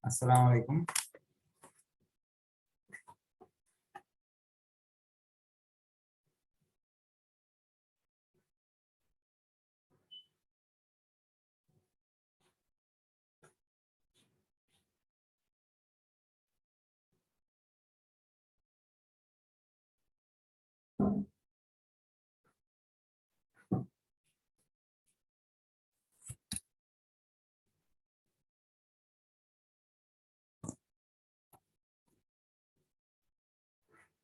আসসালামু আলাইকুম।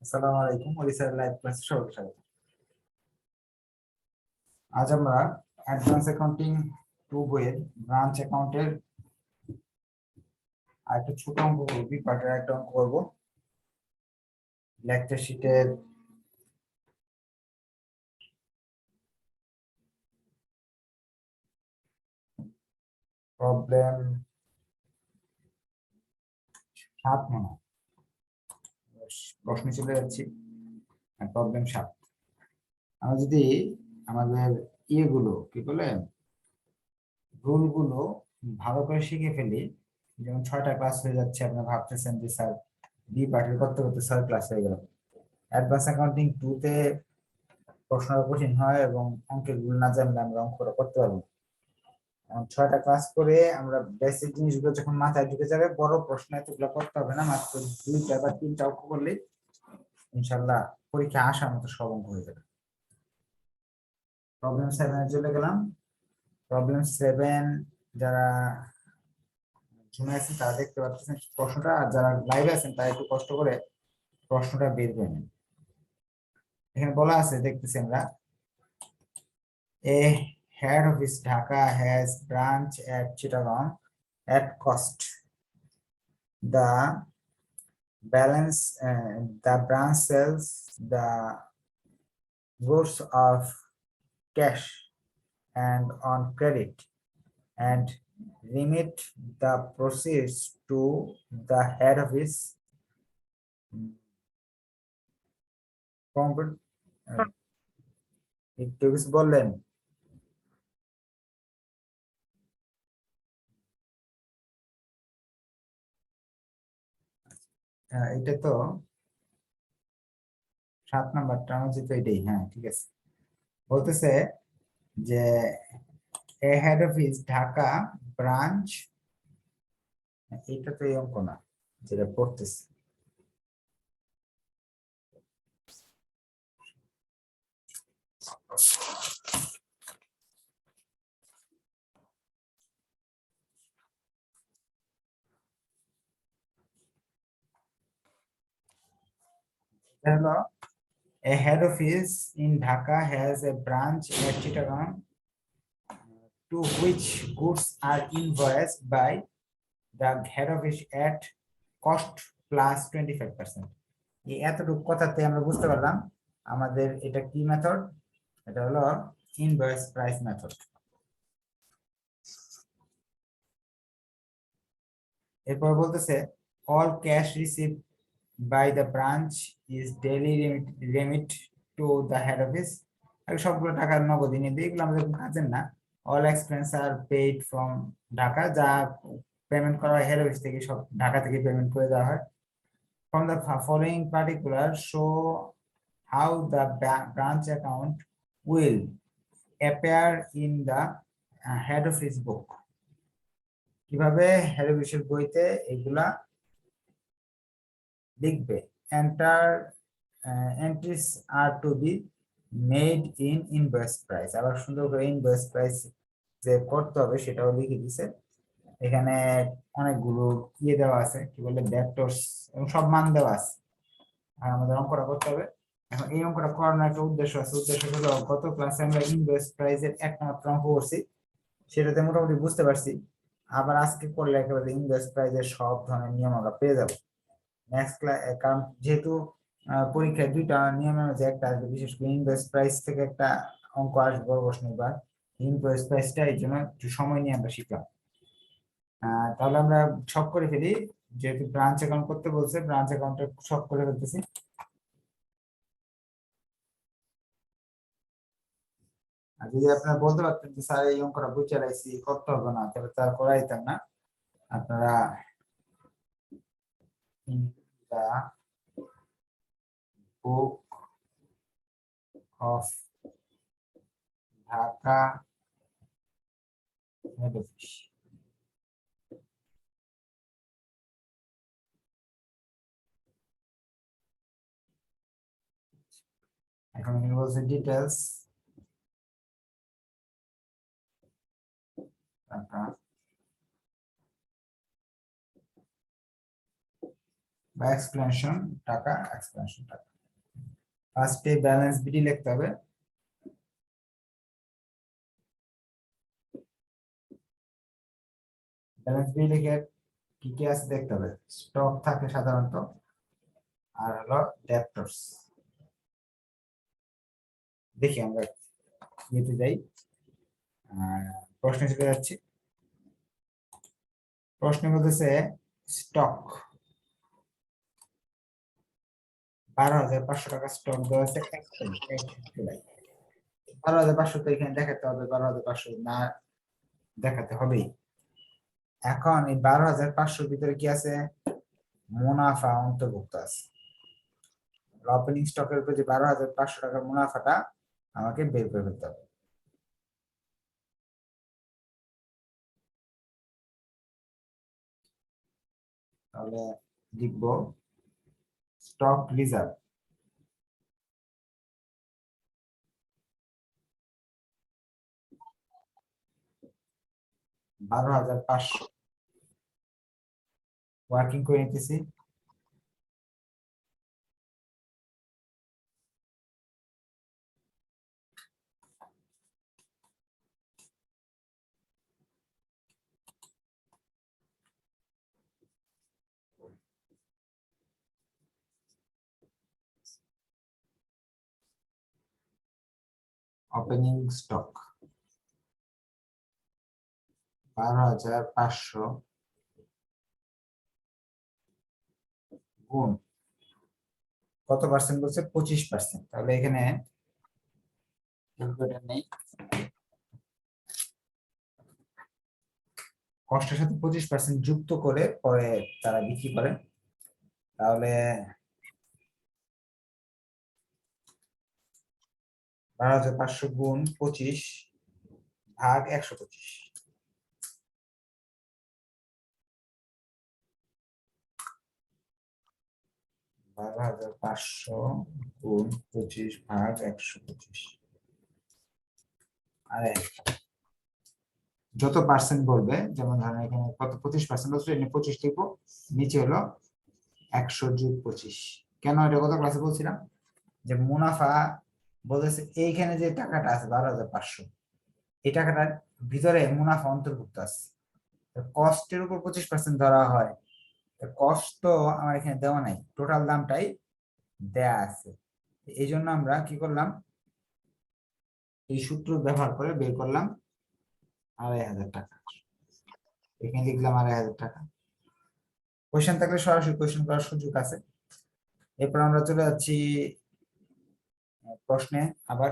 আসসালামু আলাইকুম। ওড়িশার লাইভ ক্লাসে সবাইকে স্বাগত। আজ আমরা অ্যাডভান্স অ্যাকাউন্টিং 2 বইয়ের ব্রাঞ্চ অ্যাকাউন্টের আরেকটা ছোট অঙ্ক করব, বি পার্টের একটা অঙ্ক করব। লেকচার শিটের প্রবলেম 7 মনে হয়। প্রশ্ন চলে যাচ্ছি। প্রবলেম 7। আমরা যদি আমাদের ইয়েগুলো কি বলে রুলগুলো ভালো করে শিখে ফেলি, যেমন 6টা ক্লাস হয়ে যাচ্ছে, আপনারা ভাবতেছেন যে স্যার বি পার্টের করতে করতে 6 ক্লাস হয়ে গেল। অ্যাডভান্স অ্যাকাউন্টিং 2 তে প্রশ্নটা কঠিন হয় এবং অঙ্কের রুল না জানলে আমরা অঙ্কটা করতে পারবো না। 6টা ক্লাস করে আমরা বেসিক জিনিসগুলো যখন মাথায় ঢুকে যাবে, বড় প্রশ্ন এতগুলো করতে হবে না, মাত্র 2টা বা 3টা অঙ্ক করলে ইনশাল্লাহ পরীক্ষা আসার মতো সব অঙ্ক হয়ে যাবে। প্রবলেম 7 চলে গেলাম। প্রবলেম 7 যারা শুনে আছেন তারা দেখতে পাচ্ছেন প্রশ্নটা, আর যারা লাইভে আছেন তারা একটু কষ্ট করে প্রশ্নটা বের করে নেন। এখানে বলা আছে, দেখতেছি আমরা, A head office Dhaka has branch at Chittagong at cost. The the branch sells the goods of cash and on credit and remit the proceeds to the head office. একটু কিছু বললেন? এটা তো 7 নাম্বারটা অনুযায়ী তো এটাই। হ্যাঁ, ঠিক আছে। বলতেছে যে a head office Dhaka branch, এটা তো এই অঙ্ক না যেটা পড়তেছে। Hello. A head office in Dhaka has a branch at Chittagong to which goods are invoiced by the head office at cost plus 25%. এই এতটুকু কথাতে আমরা বুঝতে পারলাম আমাদের এটা কি মেথড। এটা হলো ইনভয়েস প্রাইস মেথড। এরপর বলতেছে all cash received by the branch is daily remit to the head office. আর সবগুলো টাকা নগদ নিয়ে দিই, এগুলো আমাদের কাজের না। all expense are paid from Dhaka, যা পেমেন্ট করা হয় হেড অফিস থেকে, সব ঢাকা থেকে পেমেন্ট করে দেওয়া হয়। from the following particular show how the branch account will appear in the head office book. কিভাবে হেড অফিসের বইতে এগুলা লিখবে। entries are to be made in invoice price। আবার সুন্দর করে ইনভয়েস প্রাইস যে করতে হবে সেটাও লিখে দিছে। এখানে অনেকগুলো ইয়ে দেওয়া আছে, কি বলে ভেক্টরস, এবং সব মান দেওয়া আছে। আর আমাদের অঙ্কটা করতে হবে। এখন এই অঙ্কটা করার একটা উদ্দেশ্য আছে। উদ্দেশ্য হলো গত ক্লাসে আমরা ইনভয়েস প্রাইসের একটা মাত্র অঙ্ক করছি, সেটাতে মোটামুটি বুঝতে পারছি। আবার আজকে করলে একেবারে ইনভয়েস প্রাইসের সব ধরনের নিয়ম আমরা পেয়ে যাবো নেক্সট ক্লাস। কারণ যেহেতু পরীক্ষায় 2টা নিয়মের মধ্যে একটা আসবে, বিশেষ করে ইনভয়েস প্রাইস থেকে একটা অঙ্ক আসবে বড় প্রশ্ন। এবার ইনভয়েস প্রাইসটা এই জন্য একটু সময় নিয়ে আমরা শিখলাম। তাহলে আমরা সব করে ফেলি, যেহেতু ব্রাঞ্চ অ্যাকাউন্ট করতে বলছে, ব্রাঞ্চ অ্যাকাউন্টে সব করে ফেলতেছি। আর যদি আপনারা বলতে পারতেন যে স্যার এই অঙ্কটা বুঝে লাইছি, করতে হবে না, তাহলে তার করাইতাম না। আপনারা in the book of Dhaka head office. এখন এখানে বলছে ডিটেলস টাকা বা এক্সপ্লেনেশন টাকা এক্সপ্লেনেশন টাকা ফার্স্টে ব্যালেন্স বিডি লিখতে হবে ব্যালেন্স বিডি লিখে কি কি আছে দেখতে হবে স্টক থাকে সাধারণত আর হলো ডেপ্টরস দেখি আমরা ইয়েতে যাই প্রশ্নে চলে যাচ্ছি প্রশ্ন বলতেছে স্টক 12,500 টাকা স্টক দেওয়া আছে 12,500 তো এখানে দেখাতে হবে 12,500 না দেখাতে হবেই এখন এই 12,500 ভিতরে কি আছে মুনাফা অন্তর্ভুক্ত আছে ওপেনিং স্টকের উপর যে 12,500 টাকার মুনাফাটা আমাকে বের করে ফেলতে হবে তাহলে লিখব স্টক রিজার্ভ 12,500 ওয়ার্কিং করে নিতেছি ওপেনিং স্টক 12,500 গুণ কত পার্সেন্ট বলছে 25% তাহলে এখানে ক্যালকুলেটর নেই কষ্টের সাথে 25% যুক্ত করে পরে তারা বিক্রি করে তাহলে 12,500 গুণ 25 ভাগ 125 12,500 গুণ 25 ভাগ 125 আরে যত পার্সেন্ট বলবে যেমন ধরেন এখানে কত 25% হচ্ছে এখানে 25 লিখবো নিচে হলো 100 যোগ 25 কেন এটা কত ক্লাসে বলছিলাম যে মুনাফা বলতেছে এইখানে যে টাকাটা আছে 12,500 এই টাকাটার ভিতরে মুনাফা অন্তর্ভুক্ত আছে কস্টের উপর 25% ধরা হয় কষ্ট তো আমার এখানে দেওয়া নাই টোটাল দামটাই দেয়া আছে এই জন্য আমরা কি করলাম এই সূত্র ব্যবহার করে বের করলাম 2,500 টাকা এখানে লিখলাম 2,500 টাকা কোশ্চেন থাকলে সরাসরি কোশ্চেন করার সুযোগ আছে এরপর আমরা চলে যাচ্ছি প্রশ্নে আবার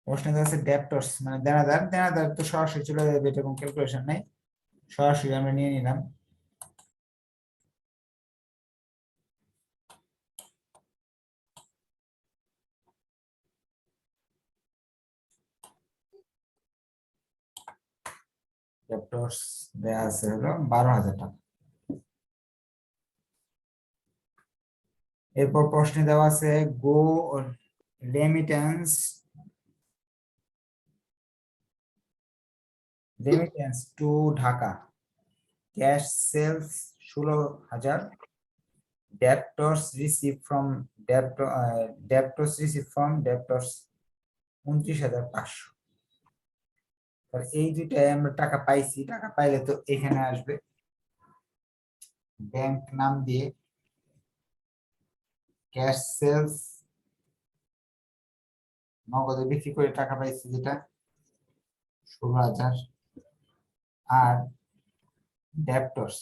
প্রশ্নে আছে ডেপ্টরস মানে দেনাদার তো সরাসরি চলে যাবে এটা কোনো ক্যালকুলেশন নাই সরাসরি আমরা নিয়ে নিলাম ডেপ্টরস দেয়া আছে হলো 12,000 টাকা এরপর প্রশ্নে দেওয়া আছে গো remittance to Dhaka cash sales 16,000 debtors received from debtors 29,500 এই দুইটাই আমরা টাকা পাইছি টাকা পাইলে তো এখানে আসবে ব্যাংক নাম দিয়ে ক্যাশ সেলস নগদে বিক্রি করে টাকা পাইছি যেটা 16,000 আর ডেপ্টরস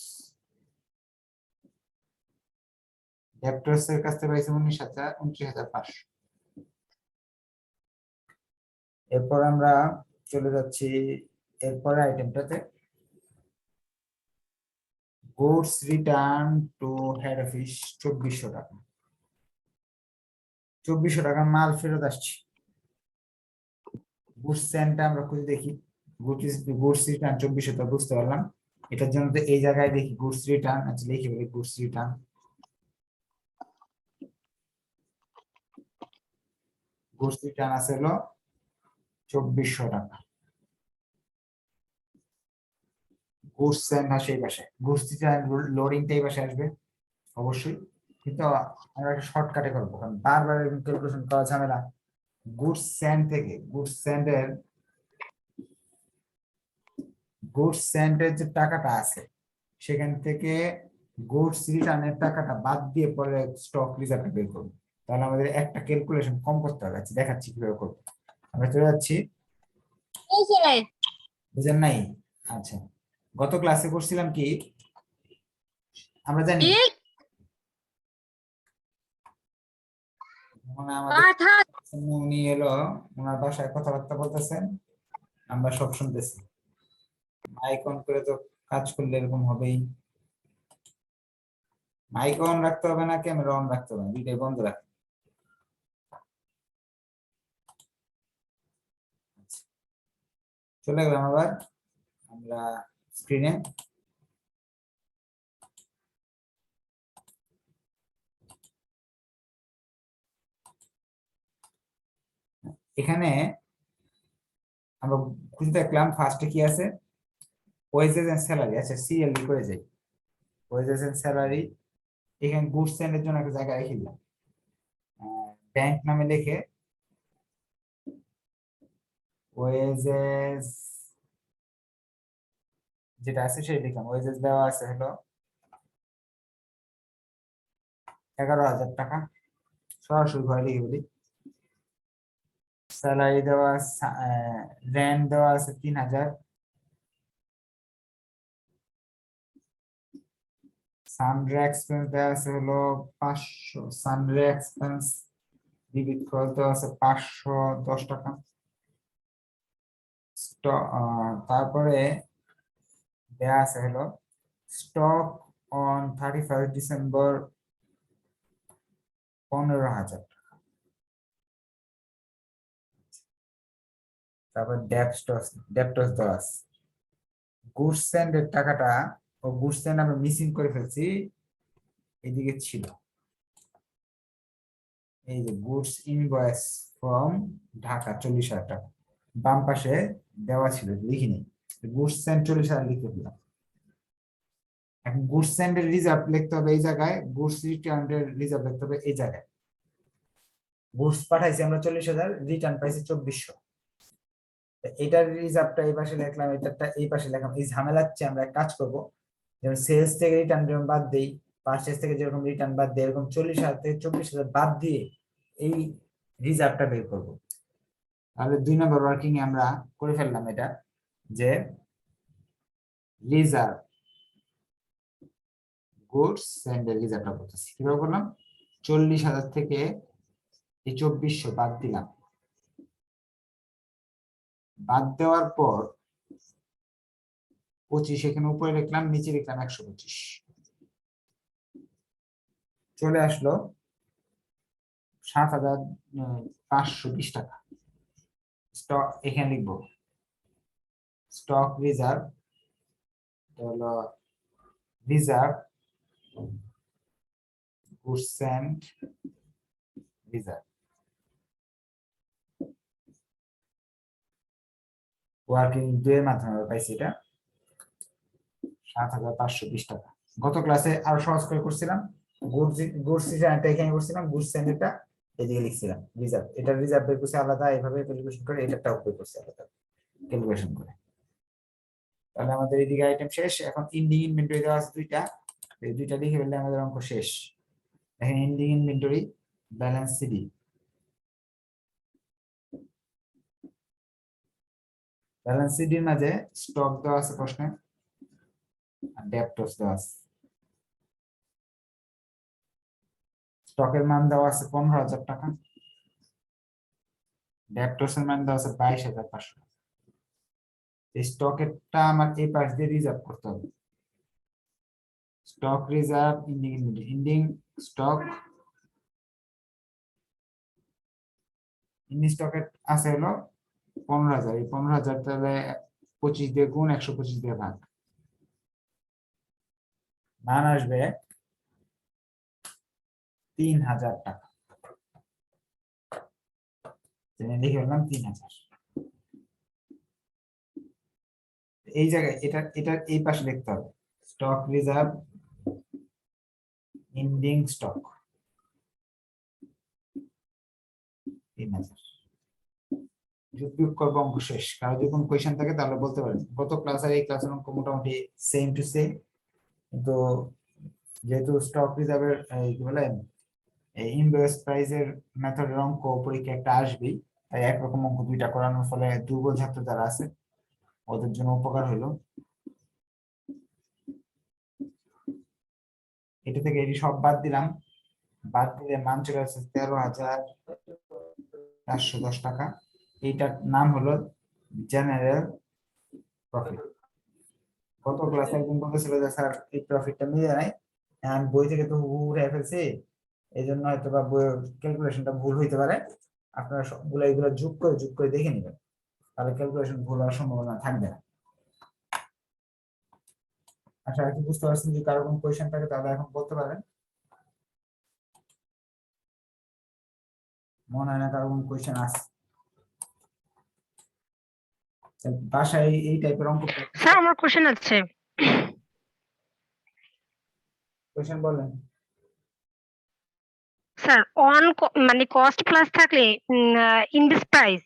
এর কাছ থেকে পাইছি 29,500 এরপর আমরা চলে যাচ্ছি এরপরে আইটেমটাতে, goods return to head office 2400 টাকা। 2400 টাকা মাল ফেরত আসছে। গুডস সেন্টটা আমরা খুঁজে দেখি, গুডস রিটার্ন 2400 টা বুঝতে পারলাম। এটার জন্য তো এই জায়গায় দেখি গুডস রিটার্ন, আচ্ছা লিখে বলি গুডস রিটার্ন। গুডস রিটার্ন আছে হলো 2400 টাকা। গুডস সেন্ট আসে এই পাশে, গুডস রিটার্ন লোডিংটা এই পাশে আসবে অবশ্যই, কিন্তু আমরা একটা শর্টকাটে করবো, কারণ বারবার ক্যালকুলেশন করা ঝামেলা। গুডস সেন্ট থেকে গুডস সেন্টের যে টাকাটা আছে সেখান থেকে গুডস রিটার্নের টাকাটা বাদ দিয়ে পরে স্টক রিজার্ভ বের করবো, তাহলে আমাদের একটা ক্যালকুলেশন কম করতে হবে। আচ্ছা দেখাচ্ছি কিভাবে করবো। আমরা চলে যাচ্ছি, বুঝেন নাই? আচ্ছা, গত ক্লাসে করছিলাম কি, আমরা জানি উনি এলো, ওনার বাসায় কথাবার্তা বলতেছেন, আমরা সব শুনতেছি। মাইক অন করে তো কাজ করলে এরকম হবেই। মাইক অন রাখতে হবে না, ক্যামেরা অন রাখতে হবে না, দুইটাই বন্ধ রাখতে। চলে গেলাম আবার আমরা স্ক্রিনে। এখানে আমরা খুঁজে দেখলাম ফার্স্টে কি আছে, ওয়েজেস এন্ড স্যালারি। আচ্ছা সিএলডি করে যাই, ওয়েজেস এন্ড স্যালারি। এখানে গুডস এন্ড এর জন্য একটা জায়গা রেখে দিলাম, ব্যাংক নামে লিখে ওয়েজেস যেটা আছে সেই লিখলাম। ওয়েজেস দেওয়া আছে হলো 11,000 টাকা, সরাসরি ঘরে লিখে বলি। স্যালারি দেওয়া, রেন্ট দেওয়া আছে 3,000, সানডে এক্সপেন্স দেওয়া আছে হলো 500, সানডে এক্সপেন্স ডিবিট খরচ দেওয়া আছে 510 টাকা। তারপরে দেওয়া আছে হলো স্টক অন 31 ডিসেম্বর 15,000 টাকা। তারপর ডেপ্টস দেওয়া আছে। গুডস এন্ড এর টাকাটা, ও গুডস এন্ড আমরা মিসিং করে ফেলছি, এদিকে ছিল এই যে গুডস ইনভয়েস ফ্রম ঢাকা 40,000 টাকা, বাম পাশে দেওয়া ছিল লিখিনি, গুডস এন্ড 40,000 লিখে দিলাম। এখন গুডস এন্ড এর রিজার্ভ লিখতে হবে এই জায়গায়, গুডস রিটার্ন এর রিজার্ভ লিখতে হবে এই জায়গায়। গুডস পাঠাইছি আমরা 40,000, রিটার্ন পাইছি 2400। এটার রিজার্ভটা এই পাশে লিখলাম, এটারটা এই পাশে লিখলাম। এই ঝামেলার চেয়ে আমরা কাজ করবো, যেমন সেলস থেকে রিটার্ন যেমন বাদ দেই, পারচেজ থেকে যেরকম রিটার্ন বাদ দেই, এরকম 40,000 থেকে 24,000 বাদ দিয়ে এই রিজার্ভটা বের করবো। তাহলে 2 নম্বর ওয়ার্কিং এ আমরা করে ফেললাম এটা, যে রিজার্ভ গুডস এন্ড রিজার্ভটা করতেছি কিভাবে করলাম, 40,000 থেকে এই 2400 বাদ দিলাম, বাদ দেওয়ার পর 25 এখানে উপরে লিখলাম, নিচে লিখলাম 125, চলে আসলো 7,520 টাকা। স্টক এখানে লিখবো স্টক রিজার্ভ, হলো reserve goods and reserve, working 2 এর মাধ্যমে পাইছি এটা 7,520 টাকা। গত ক্লাসে আরো সহজ করে করছিলাম, গুডস রিটার্নটা এখানে করছিলাম, গুডস এন্ডটা এদিকে লিখছিলাম রিজার্ভ। এটা রিজার্ভ বের করছি আলাদা, এইভাবে ক্যালকুলেশন করে এটাটাও বের করছি আলাদা ক্যালকুলেশন করে। তাহলে আমাদের এদিকে আইটেম শেষ। এখন ইন্ডিং ইনভেন্টরি দেওয়া আছে 2টা, এই 2টা লিখে ফেললে আমাদের অঙ্ক শেষ। দেখেন ending inventory, balance CD, balance সিডির মাঝে স্টক দেওয়া আছে প্রশ্নে, আর ডেপ্টস দেওয়া আছে। স্টকের মান দেওয়া আছে 15,000 টাকা, ডেপ্টস এর মান দেওয়া আছে 22,500 টাকা। স্টকেরটা আমার এই পাশ দিয়ে রিজার্ভ করতে হবে। স্টক রিজার্ভ ইন্ডিং স্টক স্টকের আছে হলো 15,000। এই 15,000 তাহলে 25 দিয়ে গুণ 125 দিয়ে ভাগ, মান আসবে 3,000 টাকা। লিখে বললাম 3,000। এই জায়গায় এটা এই পাশে লিখতে হবে স্টক রিজার্ভ এন্ডিং স্টক 3,000। যোগ করবো, অঙ্ক শেষ। কারো যদি কোনো কোয়েশ্চেন থাকে তাহলে বলতে পারেন। গত ক্লাস আর এই ক্লাসের অঙ্ক মোটামুটি সেম টু সেম, কিন্তু যেহেতু স্টক রিজার্ভের কি বলে এই ইনভয়েস প্রাইসের মেথডের অঙ্ক পরীক্ষা একটা আসবেই, তাই একরকম অঙ্ক দুইটা করানোর ফলে দুর্বল ছাত্র যারা আছে ওদের জন্য উপকার হলো। এটা থেকে এটি সব বাদ দিলাম, বাদ দিলে মান চলে আসছে 13,410 টাকা। এইটার নাম হলো জেনারেল প্রফিট। গত ক্লাসে একজন বলেছিল যে স্যার এই প্রফিটটা মিলে নাই, আমি বই থেকে তো উড়ে ফেলছি, এই জন্য হয়তো বা বইয়ের ক্যালকুলেশনটা ভুল হইতে পারে। আপনারা সবগুলো এগুলো যোগ করে দেখে নেবেন, তাহলে ক্যালকুলেশন ভুল হওয়ার সম্ভাবনা থাকবে না। আচ্ছা, কি বুঝতে পারছেন? যদি কারো কোনো কোয়েশ্চেন থাকে তাহলে এখন বলতে পারেন। মনে হয় না কারো কোনো কোয়েশ্চেন আছে। বাসায় এই টাইপের অঙ্ক স্যার আমার কোশ্চেন আছে। কোয়েশ্চেন বলেন। স্যার মানে কস্ট প্লাস থাকলে ইনভেস প্রাইস,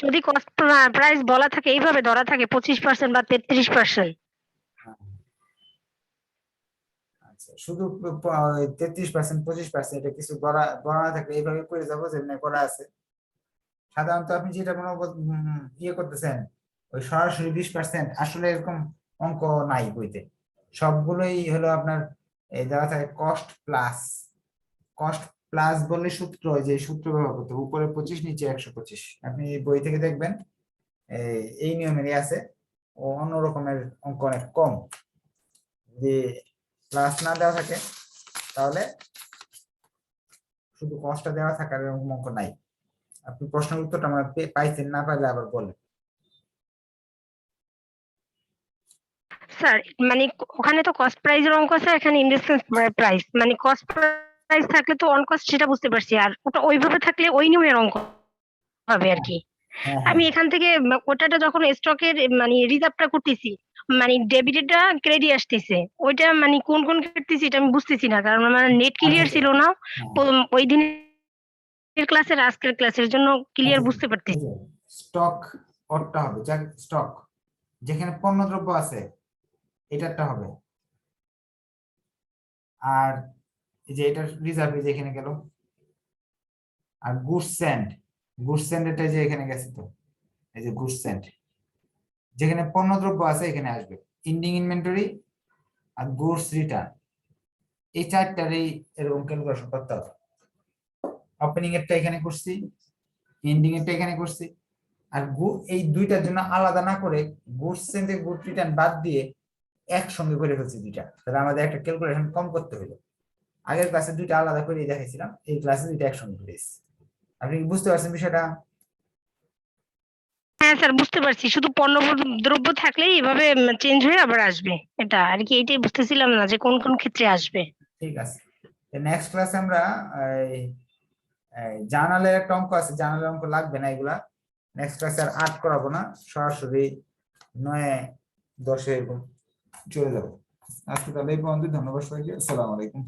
যদি কস্ট প্রাইস বলা থাকে এইভাবে ধরা থাকে 25% বা 33%। আচ্ছা, শুধু 33% 25% এটা কিছু গণনা থাকলে এইভাবে করে যাবো যেমন করা আছে। সাধারণত আপনি যেটা কোনো ইয়ে করতেছেন ওই সরাসরি 20%, আসলে এরকম অঙ্ক নাই বইতে। সবগুলোই হলো আপনার এই দেওয়া থাকে কস্ট প্লাস বললে সূত্র, যে সূত্র ব্যবহার করতে উপরে 25 নিচে 125। আপনি বই থেকে দেখবেন এই নিয়মেরই আছে। ও অন্য রকমের অঙ্ক অনেক কম। যদি প্লাস না দেওয়া থাকে তাহলে শুধু কষ্টটা দেওয়া থাকার এরকম অঙ্ক নাই। আপনি প্রশ্নের উত্তরটা আমরা পাইছেন, না পাইলে আবার বলেন। স্যার মানে ওখানে তো কস্ট প্রাইসের অঙ্ক আছে, এখানে ইনভেস্টমেন্ট প্রাইস, মানে কস্ট প্রাইস থাকলে তো অন কস্ট সেটা বুঝতে পারছি, আর ওটা ওইভাবে থাকলে ওই নিয়মের অঙ্ক হবে আর কি। হ্যাঁ হ্যাঁ আমি এখান থেকে ওটাটা যখন স্টকের মানে রিজার্ভটা করতেছি, মানে ডেবিটটা ক্রেডিট আসতেছে, ওইটা মানে কোন কাটতেছি এটা আমি বুঝতেছি না, কারণ আমার নেট আচ্ছা ক্লিয়ার আচ্ছা ছিল না হ্যাঁ। ওই দিনের ক্লাসের আজকের ক্লাসের জন্য ক্লিয়ার আচ্ছা, বুঝতে পারতেছি। স্টক অর্থটা হবে যা স্টক, যেখানে পণ্যদ্রব্য আছে এটারটা হবে। আর এই যে এটা রিজার্ভ যেখানে গেল, আর গুডস সেন্ড এটা যে এখানে গেছে, তো এই যে গুডস সেন্ড যেখানে পণ্যদ্রব্য আছে এখানে আসবে এন্ডিং ইনভেন্টরি আর গুডস রিটার্ন। এই চারটারই এরকম ক্যালকুলেশন করতে হবে। ওপেনিং এরটা এখানে করছি, এন্ডিং এরটা এখানে করছি, আর এই দুইটার জন্য আলাদা না করে গুডস সেন্ড গুড রিটার্ন বাদ দিয়ে একসঙ্গে করে ফেলছি দুইটা, তাহলে আমাদের একটা ক্যালকুলেশন কম করতে হলো। আগের ক্লাসে দুইটা আলাদা করে দেখাইছিলাম, এই ক্লাসে দুইটা একসঙ্গে করেছি। আপনি কি বুঝতে পারছেন বিষয়টা? হ্যাঁ স্যার বুঝতে পারছি, শুধু পণ্য দ্রব্য থাকলেই এভাবে চেঞ্জ হয়ে আবার আসবে, এটা আর কি, এটাই বুঝতেছিলাম না যে কোন কোন ক্ষেত্রে আসবে। ঠিক আছে, নেক্সট ক্লাসে আমরা জার্নালের একটা অঙ্ক আছে, জার্নালের অঙ্ক লাগবে না এগুলা। নেক্সট ক্লাসে আর 8 করাবো না, সরাসরি 9-10 এরকম চলে যাবো। আজকে তাহলে এই পর্যন্ত। ধন্যবাদ সবাইকে, আসসালামু আলাইকুম।